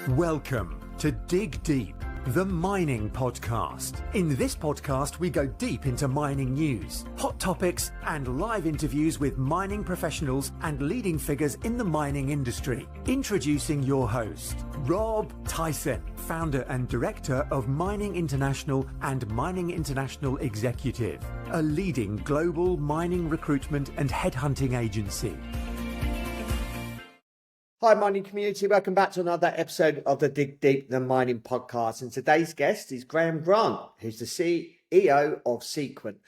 Welcome to Dig Deep, the mining podcast. In this podcast, we go deep into mining news, hot topics, and live interviews with mining professionals and leading figures in the mining industry. Introducing your host, Rob Tyson, founder and director of Mining International and Mining International Executive, a leading global mining recruitment and headhunting agency. Hi, mining community. Welcome back to another episode of the Dig Deep, the mining podcast. And today's guest is Graham Grant, who's the CEO of Seequent,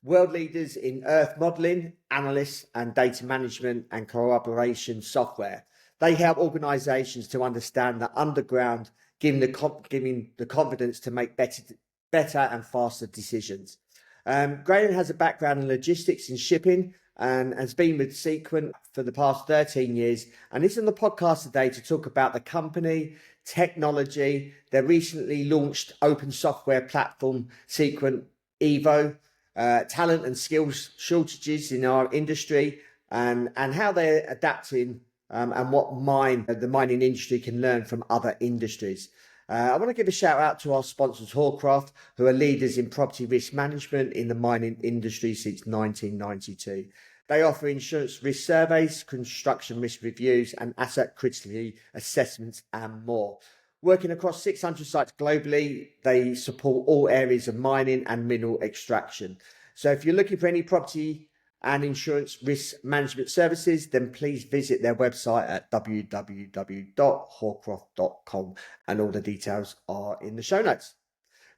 world leaders in earth modeling, analysts, and data management and collaboration software. They help organizations to understand the underground, giving the confidence to make better and faster decisions. Graham has a background in logistics and shipping, and has been with Seequent for the past 13 years. And he's on the podcast today to talk about the company, technology, their recently launched open software platform, Seequent Evo, talent and skills shortages in our industry, and how they're adapting and what the mining industry can learn from other industries. I want to give a shout out to our sponsors, Hawcraft, who are leaders in property risk management in the mining industry since 1992. They offer insurance risk surveys, construction risk reviews, and asset criticality assessments, and more. Working across 600 sites globally, they support all areas of mining and mineral extraction. So if you're looking for any property and insurance risk management services, then please visit their website at www.hawcroft.com, and all the details are in the show notes.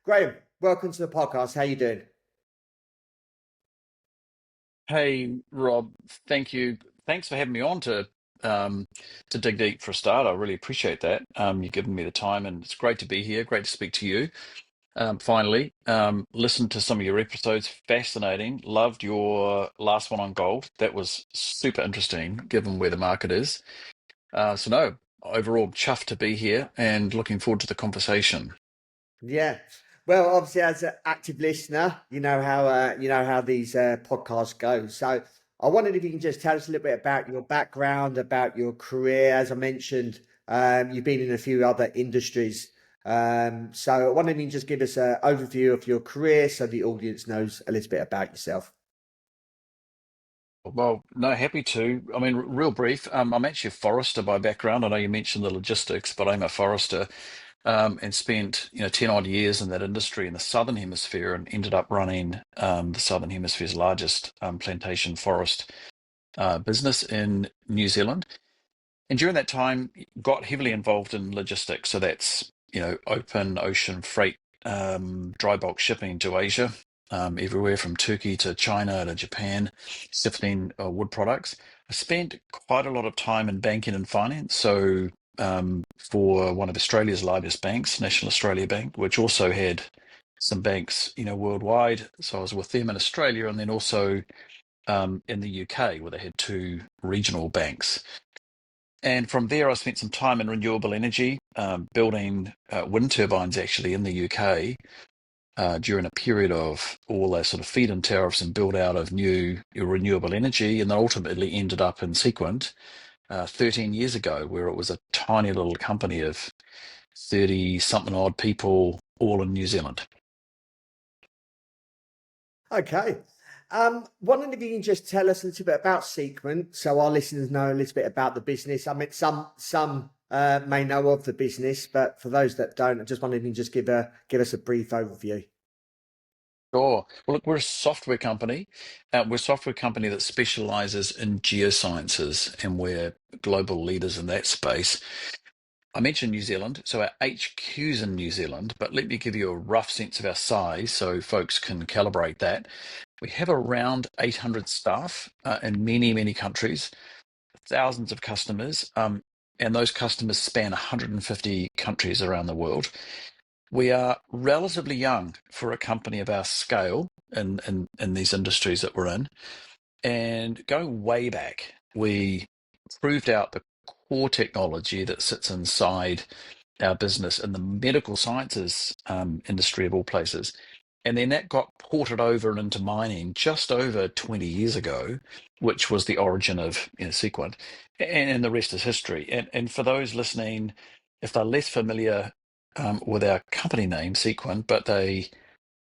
Graham, welcome to the podcast. How are you doing? Hey, Rob, thank you. Thanks for having me on to dig deep for a start. I really appreciate that. You've given me the time, and it's great to be here. Great to speak to you. Finally, listened to some of your episodes. Fascinating. Loved your last one on gold. That was super interesting, given where the market is. No, overall, chuffed to be here and looking forward to the conversation. Yeah. Well, obviously, as an active listener, you know how these podcasts go. So I wondered if you can just tell us a little bit about your background, about your career. As I mentioned, you've been in a few other industries. So I wondered if you can just give us an overview of your career so the audience knows a little bit about yourself. Well, no, happy to. I mean, real brief. I'm actually a forester by background. I know you mentioned the logistics, but I'm a forester. And spent 10 odd years in that industry in the Southern Hemisphere, and ended up running the Southern Hemisphere's largest plantation forest business in New Zealand. And during that time, got heavily involved in logistics. So that's open ocean freight, dry bulk shipping to Asia, everywhere from Turkey to China to Japan, sifting wood products. I spent quite a lot of time in banking and finance. So for one of Australia's largest banks, National Australia Bank, which also had some banks, worldwide. So I was with them in Australia, and then also in the UK, where they had two regional banks. And from there, I spent some time in renewable energy, building wind turbines actually in the UK during a period of all that sort of feed-in tariffs and build out of new renewable energy, and then ultimately ended up in Seequent 13 years ago, where it was a tiny little company of 30 something odd people, all in New Zealand. Okay. Wondering if you can just tell us a little bit about Seequent, so our listeners know a little bit about the business. I mean, some may know of the business, but for those that don't, I just wondering if you can just give us a brief overview. Sure. Well, look, we're a software company. We're a software company that specializes in geosciences, and we're global leaders in that space. I mentioned New Zealand, so our HQ's in New Zealand, but let me give you a rough sense of our size so folks can calibrate that. We have around 800 staff in many, many countries, thousands of customers, and those customers span 150 countries around the world. We are relatively young for a company of our scale in these industries that we're in. And going way back, we proved out the core technology that sits inside our business in the medical sciences industry of all places. And then that got ported over into mining just over 20 years ago, which was the origin of Seequent, and the rest is history. And for those listening, if they're less familiar with our company name, Seequent, but they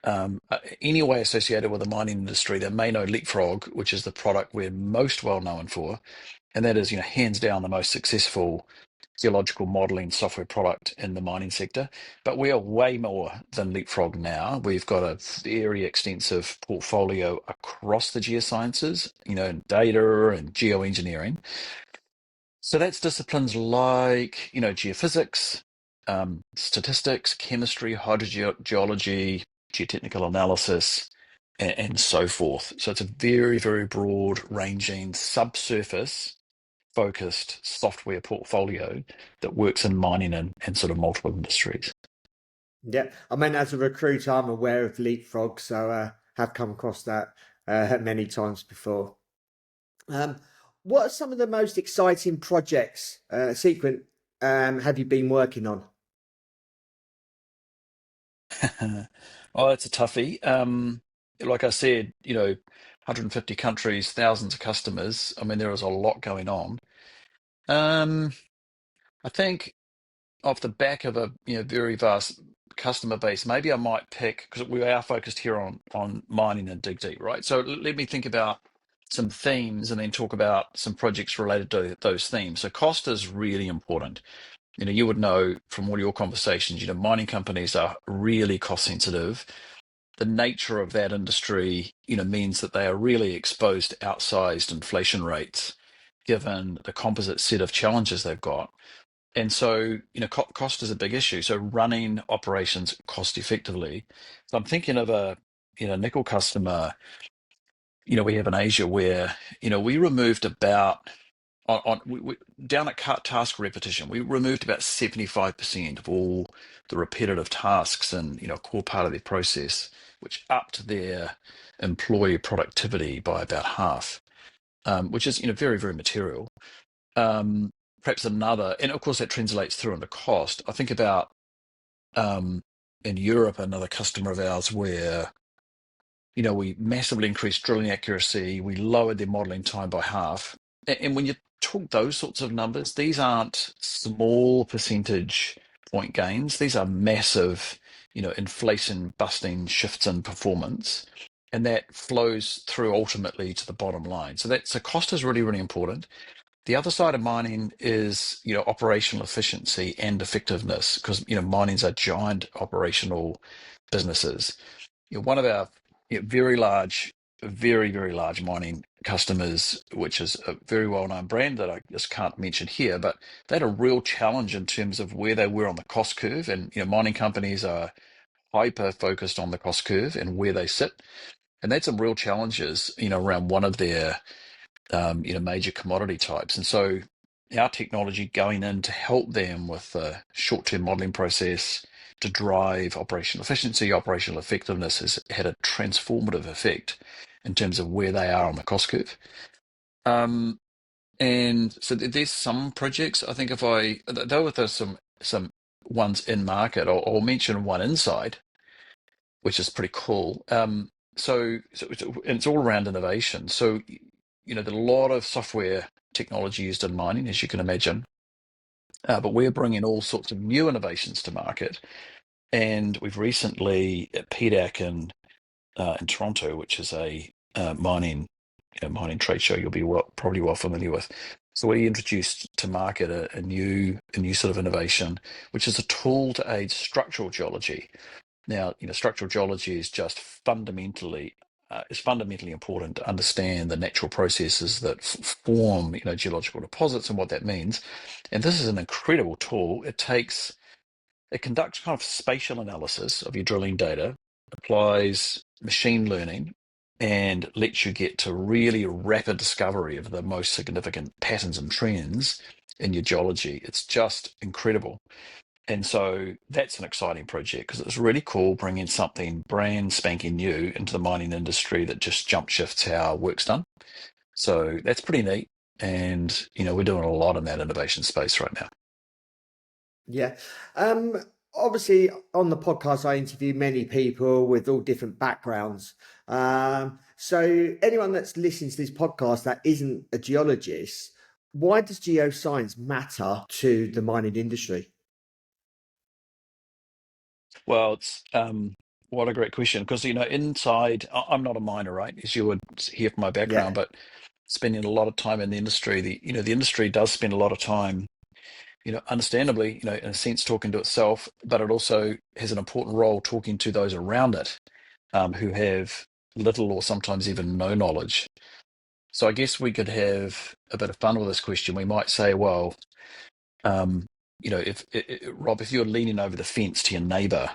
any way associated with the mining industry, they may know Leapfrog, which is the product we're most well known for, and that is, hands down the most successful geological modeling software product in the mining sector. But we are way more than Leapfrog now. We've got a very extensive portfolio across the geosciences, data and geoengineering. So that's disciplines like, geophysics, statistics, chemistry, hydrogeology, geotechnical analysis, and so forth. So it's a very, very broad ranging subsurface focused software portfolio that works in mining and sort of multiple industries. Yeah, I mean, as a recruiter, I'm aware of Leapfrog, so have come across that many times before. Um, what are some of the most exciting projects, Sequent, have you been working on? Oh, it's a toughie. Like I said, 150 countries, thousands of customers. I mean, there is a lot going on. Um, I think off the back of a very vast customer base, maybe I might pick, because we are focused here on mining and dig deep, right? So let me think about some themes and then talk about some projects related to those themes. So cost is really important. You would know from all your conversations, mining companies are really cost sensitive. The nature of that industry, means that they are really exposed to outsized inflation rates, given the composite set of challenges they've got. And so, cost is a big issue. So running operations cost effectively. So I'm thinking of a, nickel customer, we have in Asia where, we removed about down at task repetition, we removed about 75% of all the repetitive tasks and, a core part of their process, which upped their employee productivity by about half, which is, very, very material. Um, Perhaps another, and of course that translates through into cost. I think about um, in Europe, another customer of ours where, we massively increased drilling accuracy, we lowered their modeling time by half. And when you talk those sorts of numbers, these aren't small percentage point gains. These are massive, inflation busting shifts in performance. And that flows through ultimately to the bottom line. So cost is really, really important. The other side of mining is, operational efficiency and effectiveness, because, mining's a giant operational businesses. One of our very large, very, very large mining customers, which is a very well-known brand that I just can't mention here, but they had a real challenge in terms of where they were on the cost curve. And, mining companies are hyper focused on the cost curve and where they sit. And that's some real challenges, around one of their major commodity types. And so our technology going in to help them with the short-term modeling process to drive operational efficiency, operational effectiveness has had a transformative effect in terms of where they are on the cost curve. And so there's some projects, I think though with there's some ones in market, I'll mention one inside, which is pretty cool. And it's all around innovation. So, there's a lot of software technology used in mining, as you can imagine, but we're bringing all sorts of new innovations to market. And we've recently at PDAC in Toronto, which is a mining trade show you'll be probably well familiar with. So we introduced to market a new sort of innovation, which is a tool to aid structural geology. Now, structural geology is just fundamentally important to understand the natural processes that form, geological deposits and what that means. And this is an incredible tool. It conducts kind of spatial analysis of your drilling data, applies machine learning, and lets you get to really rapid discovery of the most significant patterns and trends in your geology. It's just incredible. And so that's an exciting project because it's really cool bringing something brand spanking new into the mining industry that just jump shifts how work's done. So that's pretty neat. And, we're doing a lot in that innovation space right now. Yeah. Obviously, on the podcast, I interview many people with all different backgrounds. So anyone that's listening to this podcast that isn't a geologist, why does geoscience matter to the mining industry? Well, it's what a great question because inside I'm not a miner, right? As you would hear from my background, Yeah, but spending a lot of time in the industry, the industry does spend a lot of time, understandably, in a sense, talking to itself, but it also has an important role talking to those around it, who have little or sometimes even no knowledge. So I guess we could have a bit of fun with this question. We might say, well, um, if Rob, if you're leaning over the fence to your neighbour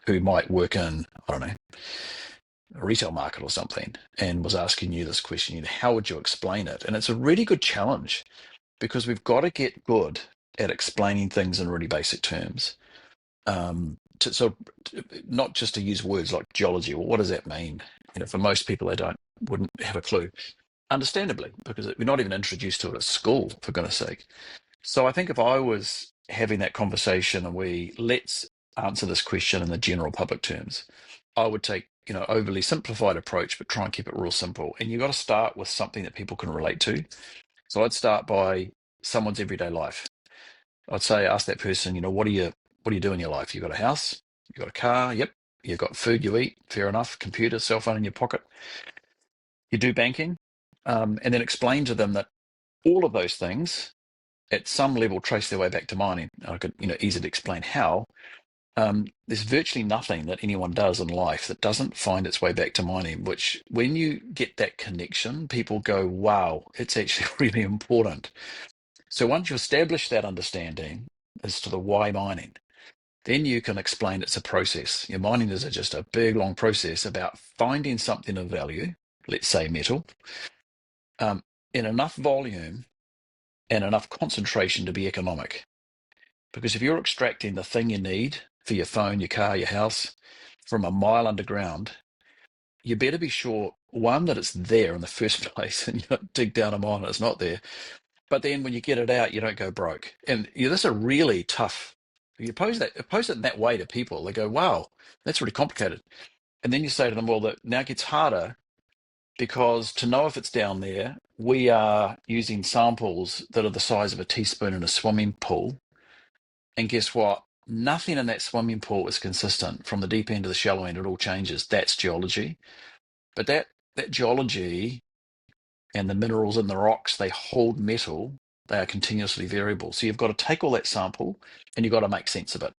who might work in, I don't know, a retail market or something, and was asking you this question, how would you explain it? And it's a really good challenge because we've got to get good at explaining things in really basic terms. Not just to use words like geology. Well, what does that mean? For most people, wouldn't have a clue. Understandably, because we're not even introduced to it at school, for goodness sake. So I think if I was having that conversation and let's answer this question in the general public terms, I would take, overly simplified approach, but try and keep it real simple. And you've got to start with something that people can relate to. So I'd start by someone's everyday life. I'd say, ask that person, what do you do in your life? You've got a house, you've got a car, yep. You've got food you eat, fair enough. Computer, cell phone in your pocket. You do banking, and then explain to them that all of those things at some level trace their way back to mining. I could, easy to explain how. There's virtually nothing that anyone does in life that doesn't find its way back to mining, which when you get that connection, people go, wow, it's actually really important. So once you establish that understanding as to the why mining, then you can explain it's a process. Your mining is just a big, long process about finding something of value, let's say metal, um, in enough volume and enough concentration to be economic. Because if you're extracting the thing you need for your phone, your car, your house from a mile underground, you better be sure, one, that it's there in the first place and you don't dig down a mile and it's not there. But then when you get it out, you don't go broke. And that's a really tough. You pose it in that way to people, they go, wow, that's really complicated. And then you say to them, well, that now it gets harder because to know if it's down there, we are using samples that are the size of a teaspoon in a swimming pool. And guess what? Nothing in that swimming pool is consistent from the deep end to the shallow end. It all changes. That's geology. But that geology and the minerals in the rocks, they hold metal. They are continuously variable. So you've got to take all that sample and you've got to make sense of it.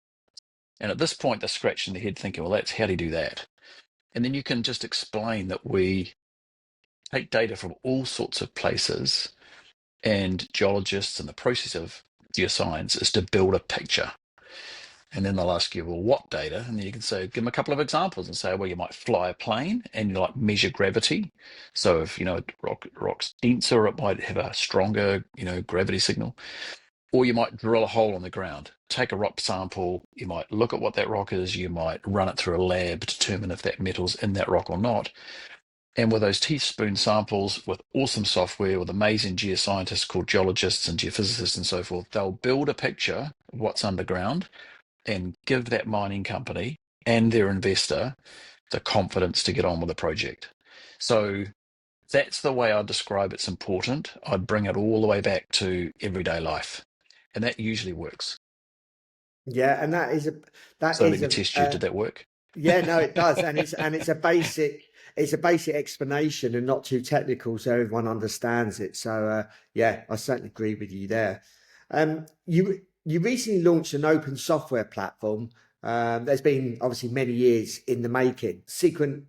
And at this point, they're scratching their head thinking, well, how do you do that? And then you can just explain that we take data from all sorts of places, and geologists, and the process of geoscience is to build a picture. And then they'll ask you, well, what data? And then you can say, give them a couple of examples and say, well, you might fly a plane and you like measure gravity. So if, rock's denser, it might have a stronger, gravity signal. Or you might drill a hole in the ground, take a rock sample. You might look at what that rock is. You might run it through a lab, determine if that metal's in that rock or not. And with those teaspoon samples, with awesome software, with amazing geoscientists called geologists and geophysicists and so forth, they'll build a picture of what's underground and give that mining company and their investor the confidence to get on with the project. So that's the way I'd describe it's important. I'd bring it all the way back to everyday life. And that usually works. yeah, and that So let is me test you. a Did that work? yeah, no, it does, and it's a basic explanation and not too technical, so everyone understands it. So yeah, I certainly agree with you there. You recently launched an open software platform. There's been obviously many years in the making. Seequent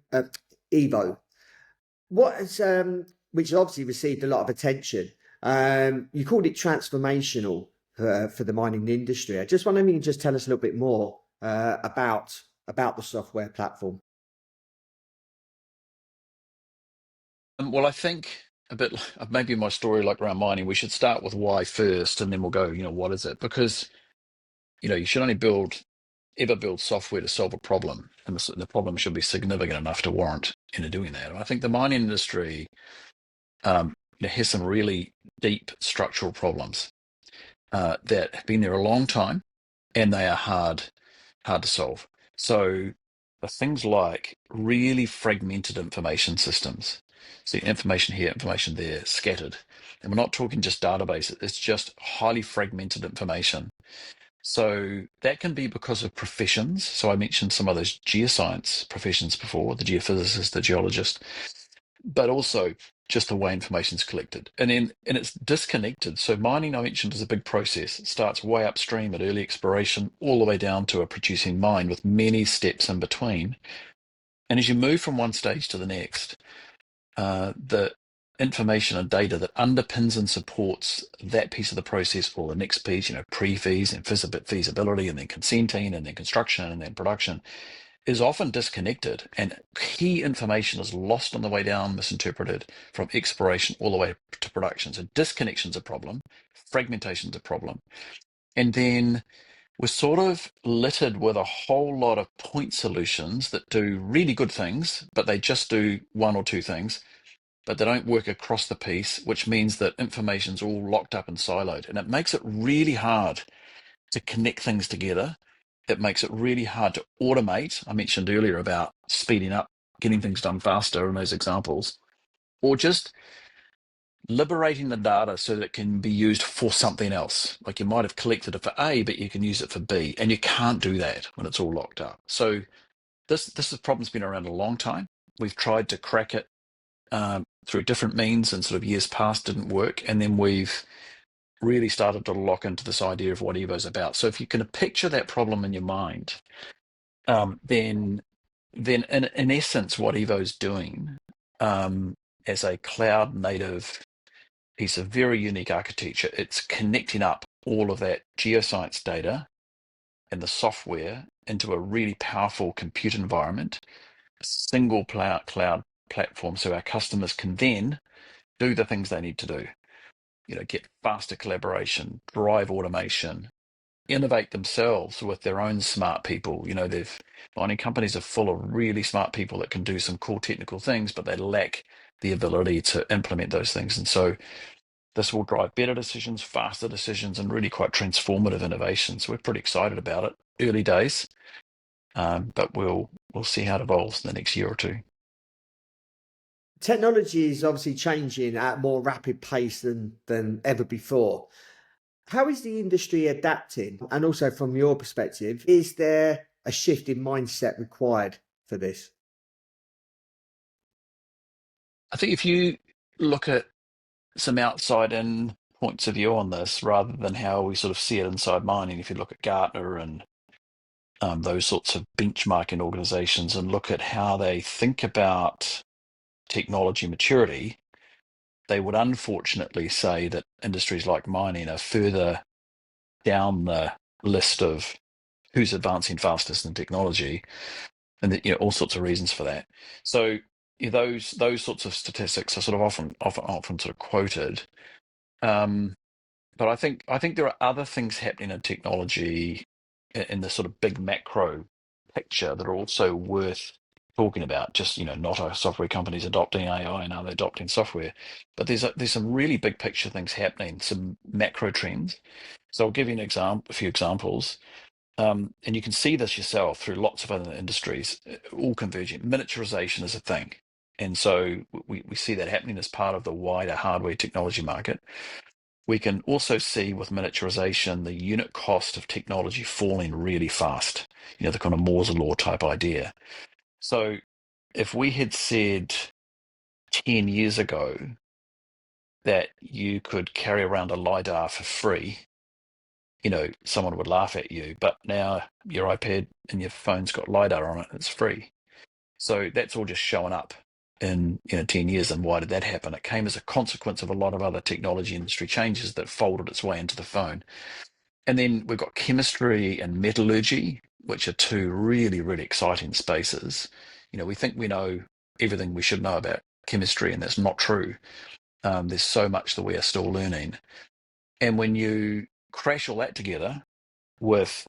Evo, what has which has obviously received a lot of attention. You called it transformational for the mining industry. I just wonder if you can just tell us a little bit more about the software platform. Well, I think a bit maybe my story like around mining, we should start with why first, and then we'll go, what is it? Because, you should only ever build software to solve a problem, and the problem should be significant enough to warrant doing that. And I think the mining industry has some really deep structural problems that have been there a long time, and they are hard to solve. So the things like really fragmented information systems. So information here, information there, scattered. And we're not talking just database, it's just highly fragmented information. So that can be because of professions. So I mentioned some of those geoscience professions before, the geophysicist, the geologist, but also just the way information is collected. And it's disconnected. So mining, I mentioned, is a big process. It starts way upstream at early exploration, all the way down to a producing mine with many steps in between. And as you move from one stage to the next, the information and data that underpins and supports that piece of the process or the next piece, pre-feas and feasibility and then consenting and then construction and then production, is often disconnected, and key information is lost on the way down, misinterpreted from exploration all the way to production. So disconnection's a problem, fragmentation's a problem. And then we're sort of littered with a whole lot of point solutions that do really good things, but they just do one or two things, but they don't work across the piece, which means that information's all locked up and siloed. And it makes it really hard to connect things together. It makes it really hard to automate. I mentioned earlier about speeding up, getting things done faster in those examples, or just liberating the data so that it can be used for something else. Like you might have collected it for A, but you can use it for B, and you can't do that when it's all locked up. So this problem's been around a long time. We've tried to crack it through different means, and sort of years past didn't work, and then we've really started to lock into this idea of what Evo's about. So if you can picture that problem in your mind, then in essence, what Evo's doing as a cloud native piece of very unique architecture, it's connecting up all of that geoscience data and the software into a really powerful compute environment, a single cloud platform, so our customers can then do the things they need to do. Get faster collaboration, drive automation, innovate themselves with their own smart people. Mining companies are full of really smart people that can do some cool technical things, but they lack the ability to implement those things. And so this will drive better decisions, faster decisions, and really quite transformative innovations. We're pretty excited about it. Early days, but we'll see how it evolves in the next year or two. Technology is obviously changing at a more rapid pace than ever before. How is the industry adapting? And also from your perspective, is there a shift in mindset required for this? I think if you look at some outside-in points of view on this, rather than how we sort of see it inside mining, if you look at Gartner and those sorts of benchmarking organizations and look at how they think about technology maturity, they would unfortunately say that industries like mining are further down the list of who's advancing fastest in technology, and all sorts of reasons for that. So those sorts of statistics are sort of often sort of quoted. But I think there are other things happening in technology in the sort of big macro picture that are also worth talking about. Just not our software companies adopting AI and are they adopting software, but there's some really big picture things happening, some macro trends. So I'll give you a few examples. And you can see this yourself through lots of other industries, all converging. Miniaturization is a thing. And so we see that happening as part of the wider hardware technology market. We can also see with miniaturization the unit cost of technology falling really fast, the kind of Moore's law type idea. So if we had said 10 years ago that you could carry around a LiDAR for free, someone would laugh at you. But now your iPad and your phone's got LiDAR on it, it's free. So that's all just showing up in 10 years. And why did that happen? It came as a consequence of a lot of other technology industry changes that folded its way into the phone. And then we've got chemistry and metallurgy, which are two really, really exciting spaces. We think we know everything we should know about chemistry, and that's not true. There's so much that we are still learning. And when you crash all that together with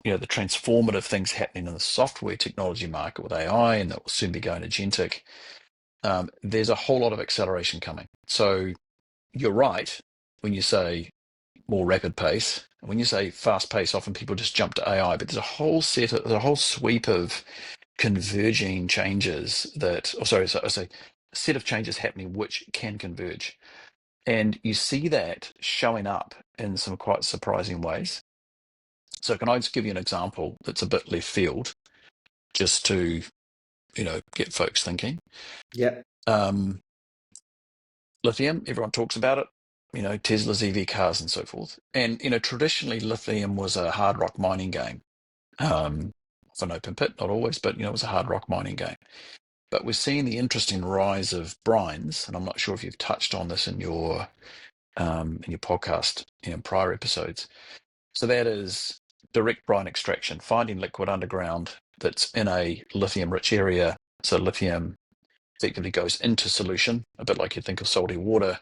the transformative things happening in the software technology market with AI, and that will soon be going agentic, there's a whole lot of acceleration coming. So you're right when you say more rapid pace. When you say fast pace, often people just jump to AI, but there's a whole sweep of converging changes a set of changes happening which can converge. And you see that showing up in some quite surprising ways. So can I just give you an example that's a bit left field, just to, get folks thinking? Yeah. Um, Lithium, everyone talks about it, Tesla's EV cars and so forth. And, traditionally lithium was a hard rock mining game. Often open pit, not always, but, it was a hard rock mining game. But we're seeing the interesting rise of brines, and I'm not sure if you've touched on this in your podcast, prior episodes. So that is direct brine extraction, finding liquid underground that's in a lithium-rich area. So lithium effectively goes into solution, a bit like you think of salty water.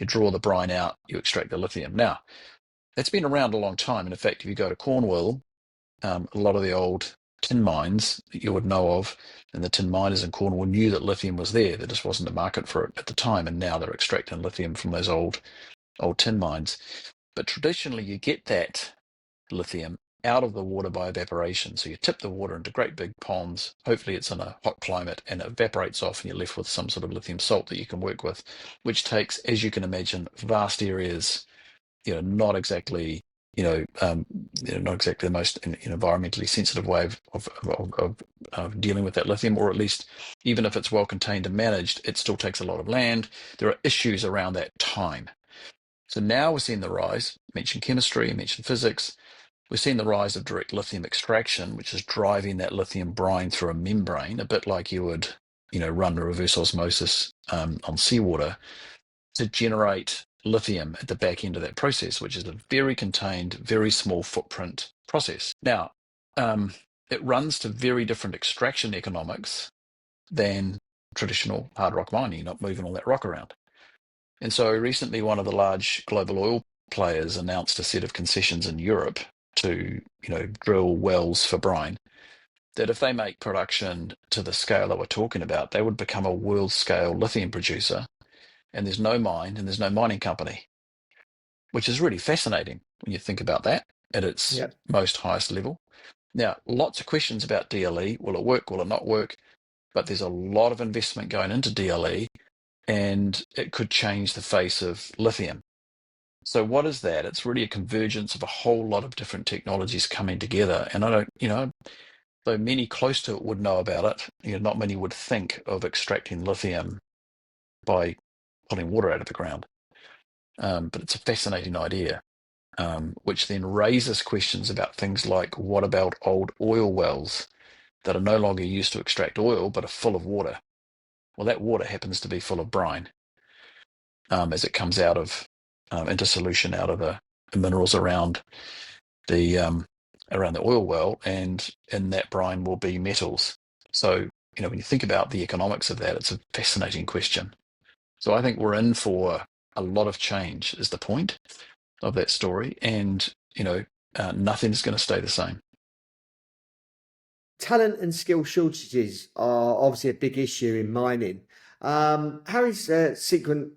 You draw the brine out, you extract the lithium. Now, that's been around a long time. And in fact, if you go to Cornwall, a lot of the old tin mines that you would know of, and the tin miners in Cornwall knew that lithium was there. There just wasn't a market for it at the time, and now they're extracting lithium from those old tin mines. But traditionally, you get that lithium out of the water by evaporation. So you tip the water into great big ponds. Hopefully it's in a hot climate and it evaporates off and you're left with some sort of lithium salt that you can work with, which takes, as you can imagine, vast areas, not exactly, not exactly the most environmentally sensitive way of dealing with that lithium, or at least even if it's well contained and managed, it still takes a lot of land. There are issues around that time. So now we're seeing the rise, I mentioned chemistry, I mentioned physics. We're seeing the rise of direct lithium extraction, which is driving that lithium brine through a membrane, a bit like you would, run a reverse osmosis on seawater to generate lithium at the back end of that process, which is a very contained, very small footprint process. Now, it runs to very different extraction economics than traditional hard rock mining. You're not moving all that rock around. And so recently, one of the large global oil players announced a set of concessions in Europe to, drill wells for brine, that if they make production to the scale that we're talking about, they would become a world scale lithium producer. And there's no mine and there's no mining company, which is really fascinating when you think about that at its Yeah. most highest level. Now, lots of questions about DLE. Will it work? Will it not work? But there's a lot of investment going into DLE, and it could change the face of lithium. So what is that? It's really a convergence of a whole lot of different technologies coming together. And I don't, though many close to it would know about it, not many would think of extracting lithium by pulling water out of the ground. But it's a fascinating idea, which then raises questions about things like, what about old oil wells that are no longer used to extract oil, but are full of water? Well, that water happens to be full of brine as it comes out of into solution out of the minerals around the oil well, and in that brine will be metals. So, when you think about the economics of that, it's a fascinating question. So I think we're in for a lot of change is the point of that story, and nothing's going to stay the same. Talent and skill shortages are obviously a big issue in mining. How is Seequent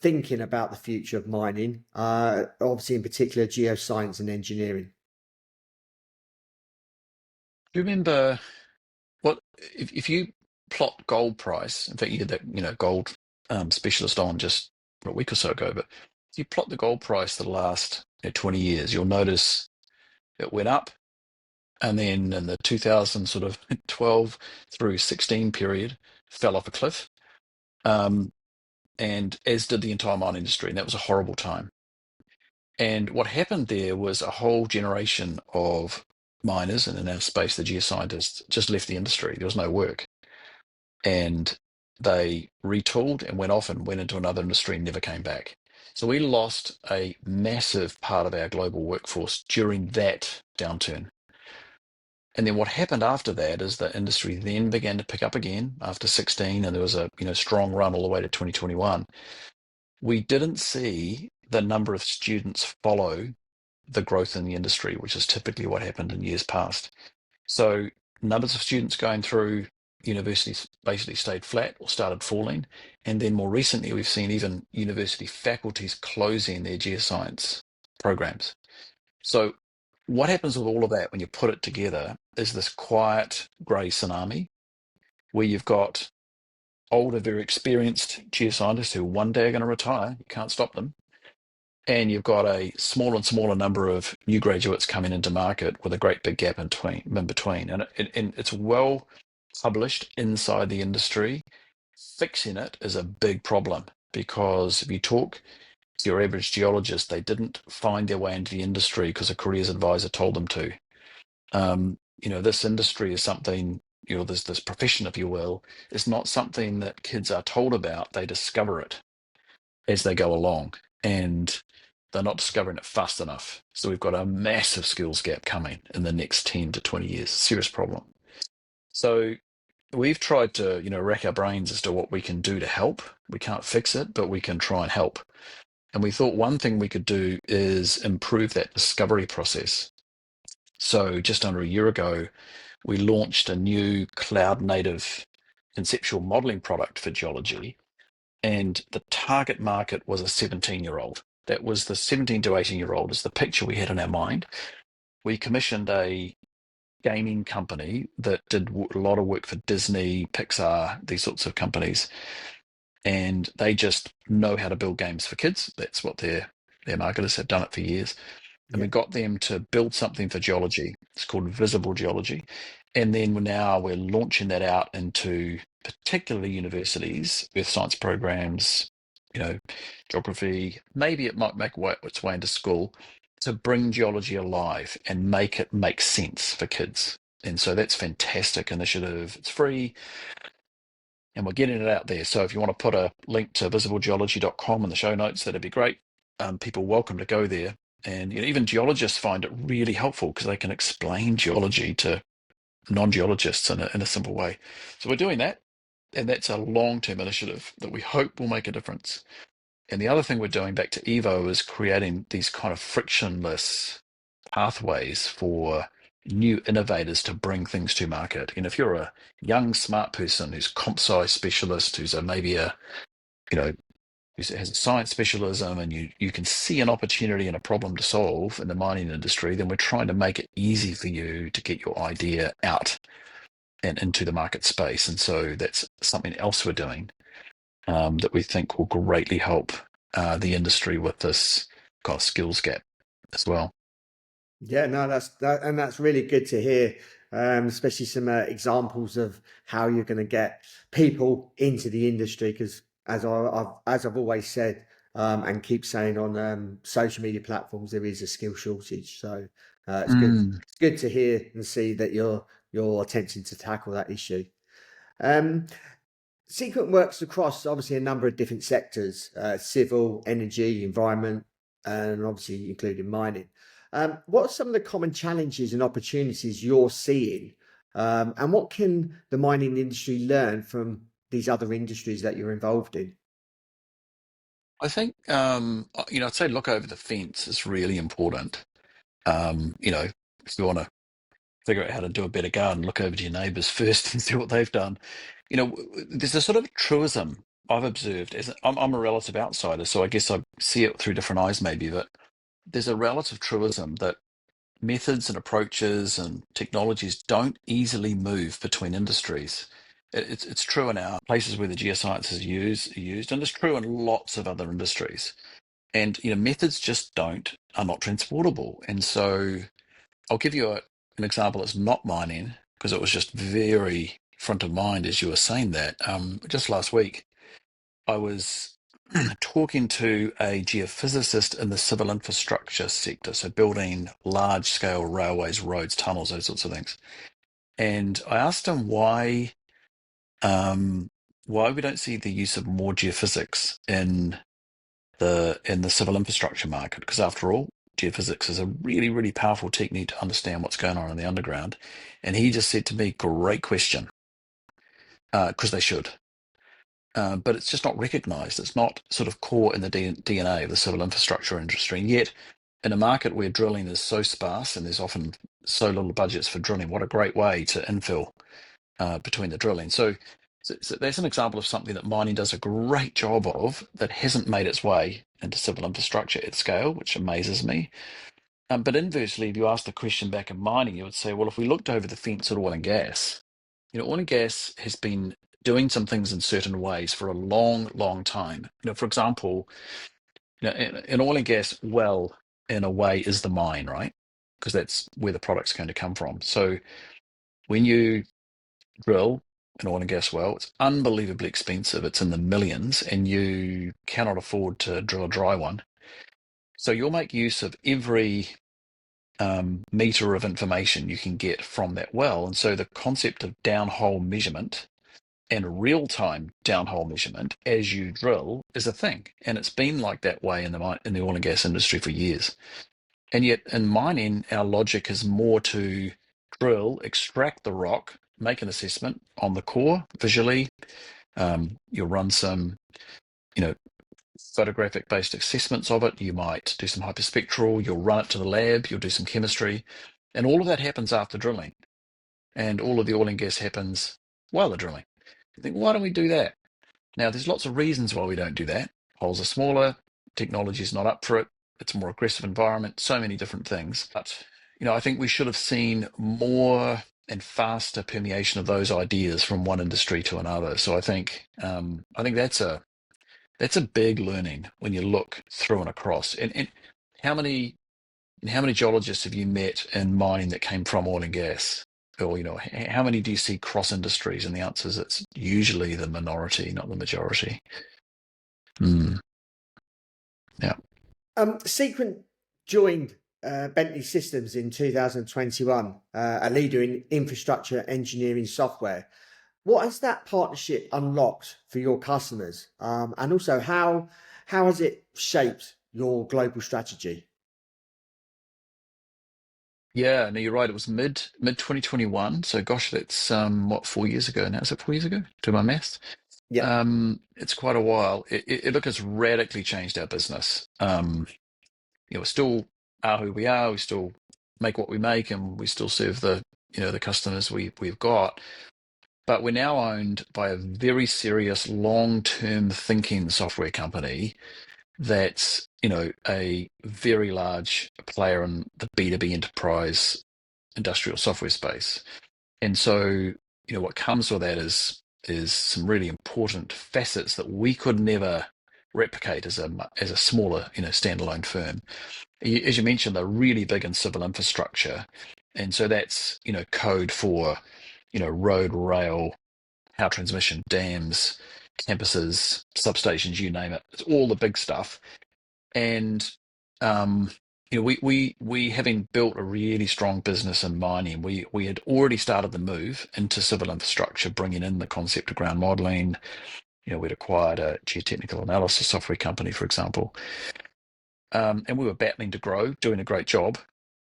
thinking about the future of mining? Obviously, in particular, geoscience and engineering. Do you remember what if you plot gold price? In fact, you had that gold specialist on just a week or so ago. But if you plot the gold price the last 20 years, you'll notice it went up, and then in the 2000 sort of 12 through 16 period fell off a cliff, and as did the entire mining industry, and that was a horrible time. And what happened there was a whole generation of miners, and in our space, the geoscientists, just left the industry. There was no work. And they retooled and went off and went into another industry and never came back. So we lost a massive part of our global workforce during that downturn. And then what happened after that is the industry then began to pick up again after 16, and there was a strong run all the way to 2021. We didn't see the number of students follow the growth in the industry, which is typically what happened in years past. So numbers of students going through universities basically stayed flat or started falling. And then more recently, we've seen even university faculties closing their geoscience programs. So what happens with all of that when you put it together is this quiet grey tsunami where you've got older, very experienced geoscientists who one day are going to retire. You can't stop them. and you've got a smaller and smaller number of new graduates coming into market with a great big gap in between. And it's well published inside the industry. Fixing it is a big problem because if you talk to your average geologist, they didn't find their way into the industry because a careers advisor told them to. This industry is something, this profession, if you will, is not something that kids are told about. They discover it as they go along, and they're not discovering it fast enough. So we've got a massive skills gap coming in the next 10 to 20 years. Serious problem. So we've tried to, rack our brains as to what we can do to help. We can't fix it, but we can try and help. And we thought one thing we could do is improve that discovery process. So just under a year ago, we launched a new cloud native conceptual modeling product for geology. And the target market was a 17-year-old. That was the 17 to 18-year-old is the picture we had in our mind. We commissioned a gaming company that did a lot of work for Disney, Pixar, these sorts of companies. And they just know how to build games for kids. That's what their marketers have done it for years. And Yeah. we got them to build something for geology. It's called visible geology. And then now we're launching that out into particularly universities, earth science programs, geography. Maybe it might make its way into school to bring geology alive and make it make sense for kids. And so that's fantastic initiative. It's free and we're getting it out there. So if you want to put a link to visiblegeology.com in the show notes, that'd be great. People welcome to go there. And even geologists find it really helpful because they can explain geology to non-geologists in a simple way. So we're doing that, and that's a long-term initiative that we hope will make a difference. And the other thing we're doing back to Evo is creating these kind of frictionless pathways for new innovators to bring things to market. If you're a young, smart person who's comp sci specialist, who's maybe who has a science specialism, and you can see an opportunity and a problem to solve in the mining industry, then we're trying to make it easy for you to get your idea out and into the market space. And so that's something else we're doing that we think will greatly help the industry with this kind of skills gap as well. Yeah, no, that's really good to hear. Especially some examples of how you're going to get people into the industry. Because as I've always said, and keep saying on social media platforms, there is a skill shortage. So it's good. Mm. It's good to hear and see that you're attempting to tackle that issue. Um, Sequent works across obviously a number of different sectors, civil, energy, environment, and obviously including mining. What are some of the common challenges and opportunities you're seeing? And what can the mining industry learn from these other industries that you're involved in? I think, I'd say look over the fence is really important. If you want to figure out how to do a better garden, look over to your neighbours first and see what they've done. There's a sort of truism I've observed as I'm a relative outsider, so I guess I see it through different eyes maybe, but there's a relative truism that methods and approaches and technologies don't easily move between industries. It's true in our places where the geoscience is used, and it's true in lots of other industries. And methods just are not transportable. And so I'll give you an example that's not mining because it was just very front of mind as you were saying that. Just last week, I was talking to a geophysicist in the civil infrastructure sector, so building large scale railways, roads, tunnels, those sorts of things. And I asked him why we don't see the use of more geophysics in the civil infrastructure market, because after all, geophysics is a really, really powerful technique to understand what's going on in the underground. And he just said to me, great question, because they should. But it's just not recognized. It's not sort of core in the DNA of the civil infrastructure industry. And yet, in a market where drilling is so sparse and there's often so little budgets for drilling, what a great way to infill between the drilling. So that's an example of something that mining does a great job of that hasn't made its way into civil infrastructure at scale, which amazes me. But inversely, if you ask the question back in mining, you would say, well, if we looked over the fence at oil and gas, oil and gas has been doing some things in certain ways for a long, long time. For example, an oil and gas well, in a way, is the mine, right? Because that's where the product's going to come from. So when you drill an oil and gas well, it's unbelievably expensive. It's in the millions, and you cannot afford to drill a dry one. So you'll make use of every meter of information you can get from that well. And so the concept of downhole measurement and real-time downhole measurement as you drill is a thing, and it's been like that way in the oil and gas industry for years. And yet in mining, our logic is more to drill, extract the rock, make an assessment on the core visually. You'll run some, you know, photographic based assessments of it. You might do some hyperspectral, you'll run it to the lab, you'll do some chemistry, and all of that happens after drilling. And all of the oil and gas happens while they're drilling. You think, why don't we do that? Now, there's lots of reasons why we don't do that. Holes are smaller, technology is not up for it, it's a more aggressive environment, so many different things. But, I think we should have seen more and faster permeation of those ideas from one industry to another. So I think that's a big learning when you look through and across. And how many geologists have you met in mining that came from oil and gas? Or, how many do you see cross industries? And the answer is it's usually the minority, not the majority. Yeah. Seequent joined Bentley Systems in 2021, a leader in infrastructure engineering software. What has that partnership unlocked for your customers? And also, how has it shaped your global strategy? Yeah, no, you're right. It was mid 2021. So gosh, that's 4 years ago now. Is it 4 years ago? Do my maths. Yeah. It's quite a while. Look, it's radically changed our business. We're still are who we are. We still make what we make, and we still serve the customers we've got. But we're now owned by a very serious long-term thinking software company that's, a very large player in the B2B enterprise industrial software space. And so, what comes with that is some really important facets that we could never replicate as a smaller, standalone firm. As you mentioned, they're really big in civil infrastructure, and so that's, code for, road, rail, power transmission, dams, campuses, substations, you name it. It's all the big stuff. And we having built a really strong business in mining, we had already started the move into civil infrastructure, bringing in the concept of ground modeling. We'd acquired a geotechnical analysis software company, for example, and we were battling to grow, doing a great job.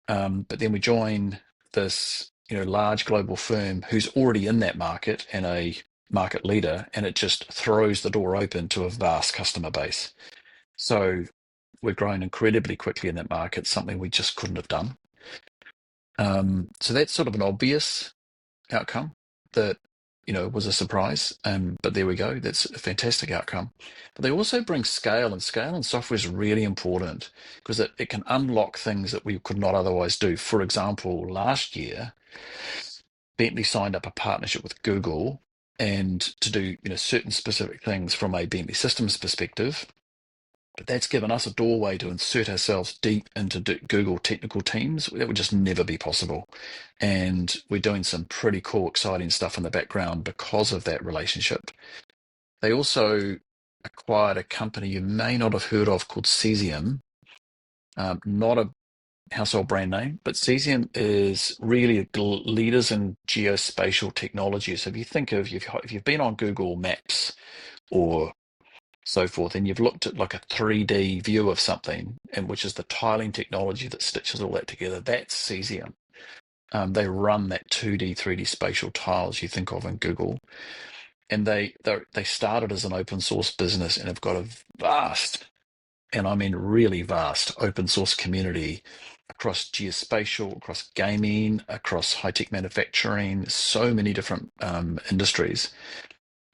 But then we join this, large global firm who's already in that market and a market leader, and it just throws the door open to a vast customer base. So we're growing incredibly quickly in that market, something we just couldn't have done. So that's sort of an obvious outcome that, was a surprise. But there we go. That's a fantastic outcome. But they also bring scale, and scale in software is really important because it can unlock things that we could not otherwise do. For example, last year, Bentley signed up a partnership with Google and to do, certain specific things from a Bentley Systems perspective. But that's given us a doorway to insert ourselves deep into Google technical teams. That would just never be possible. And we're doing some pretty cool, exciting stuff in the background because of that relationship. They also acquired a company you may not have heard of called Cesium. Not a household brand name, but Cesium is really leaders in geospatial technology. So if you think of, if you've been on Google Maps or so forth, and you've looked at like a 3D view of something, and which is the tiling technology that stitches all that together, that's Cesium. They run that 2D, 3D spatial tiles you think of in Google, and they started as an open source business and have got a vast, and I mean really vast, open source community across geospatial, across gaming, across high tech manufacturing, so many different industries,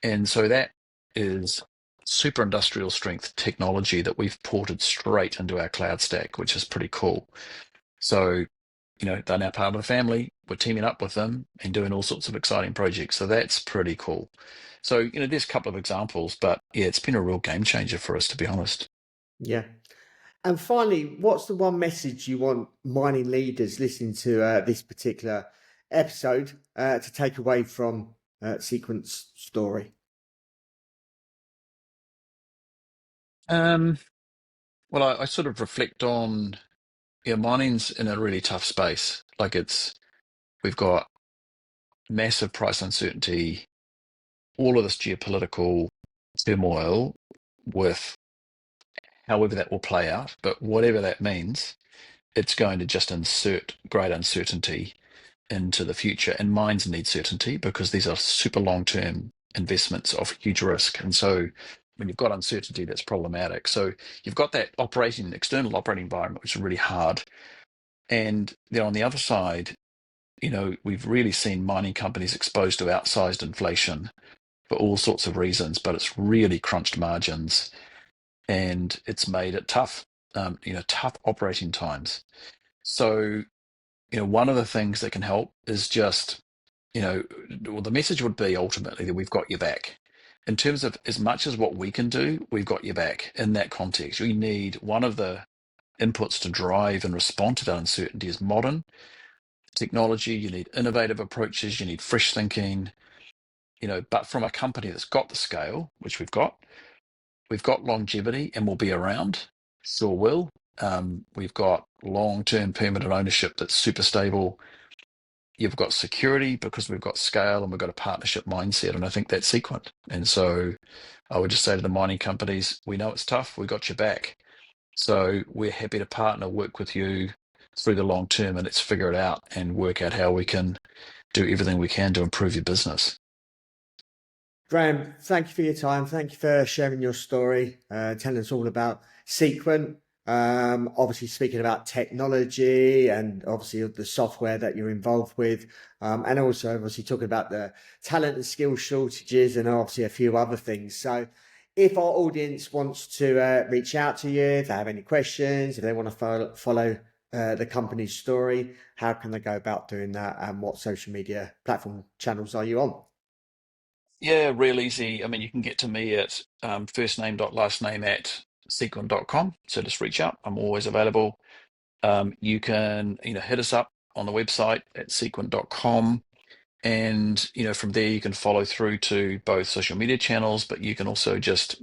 and so that is super industrial strength technology that we've ported straight into our cloud stack, which is pretty cool. So, they're now part of the family. We're teaming up with them and doing all sorts of exciting projects. So that's pretty cool. So, there's a couple of examples, but yeah, it's been a real game changer for us, to be honest. Yeah. And finally, what's the one message you want mining leaders listening to this particular episode to take away from Seequent's story? Well, I sort of reflect on, mining's in a really tough space. Like we've got massive price uncertainty, all of this geopolitical turmoil with however that will play out, but whatever that means, it's going to just insert great uncertainty into the future. And mines need certainty because these are super long-term investments of huge risk. And so when you've got uncertainty, that's problematic. So you've got that external operating environment, which is really hard. And then on the other side, we've really seen mining companies exposed to outsized inflation for all sorts of reasons, but it's really crunched margins and it's made it tough, tough operating times. So, one of the things that can help is just, well, the message would be ultimately that we've got your back. In terms of as much as what we can do, we've got your back in that context. We need one of the inputs to drive and respond to that uncertainty is modern technology. You need innovative approaches, you need fresh thinking, but from a company that's got the scale, which we've got longevity and will be around, sure will. We've got long-term permanent ownership that's super stable. You've got security because we've got scale and we've got a partnership mindset, and I think that's Seequent. And so I would just say to the mining companies, we know it's tough, we got your back. So we're happy to partner, work with you through the long term, and let's figure it out and work out how we can do everything we can to improve your business. Graham, thank you for your time. Thank you for sharing your story, telling us all about Seequent. Obviously speaking about technology and obviously the software that you're involved with, and also obviously talking about the talent and skill shortages and obviously a few other things. So if our audience wants to reach out to you, if they have any questions, if they want to follow the company's story, how can they go about doing that, and what social media platform channels are you on? Yeah, real easy. I mean, you can get to me at first name dot last name at sequent.com. So just reach out. I'm always available. You can, hit us up on the website at sequent.com. And, from there you can follow through to both social media channels, but you can also just,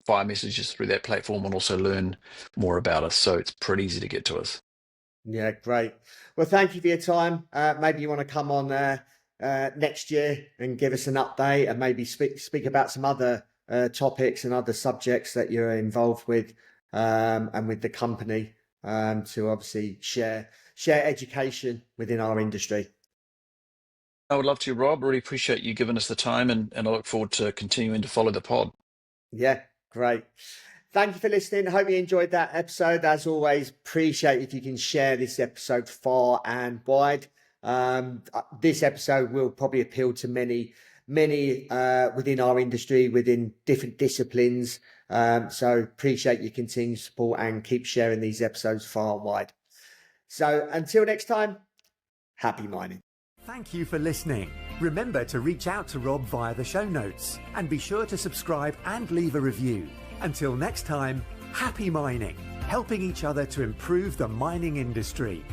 fire messages through that platform and also learn more about us. So it's pretty easy to get to us. Yeah, great. Well, thank you for your time. Maybe you want to come on next year and give us an update and maybe speak about some other topics and other subjects that you're involved with and with the company to obviously share education within our industry. I would love to, Rob. Really appreciate you giving us the time, and I look forward to continuing to follow the pod. Yeah, great. Thank you for listening. Hope you enjoyed that episode. As always, appreciate if you can share this episode far and wide. This episode will probably appeal to many within our industry, within different disciplines. So appreciate your continued support and keep sharing these episodes far and wide. So until next time, happy mining. Thank you for listening. Remember to reach out to Rob via the show notes and be sure to subscribe and leave a review. Until next time, happy mining, helping each other to improve the mining industry.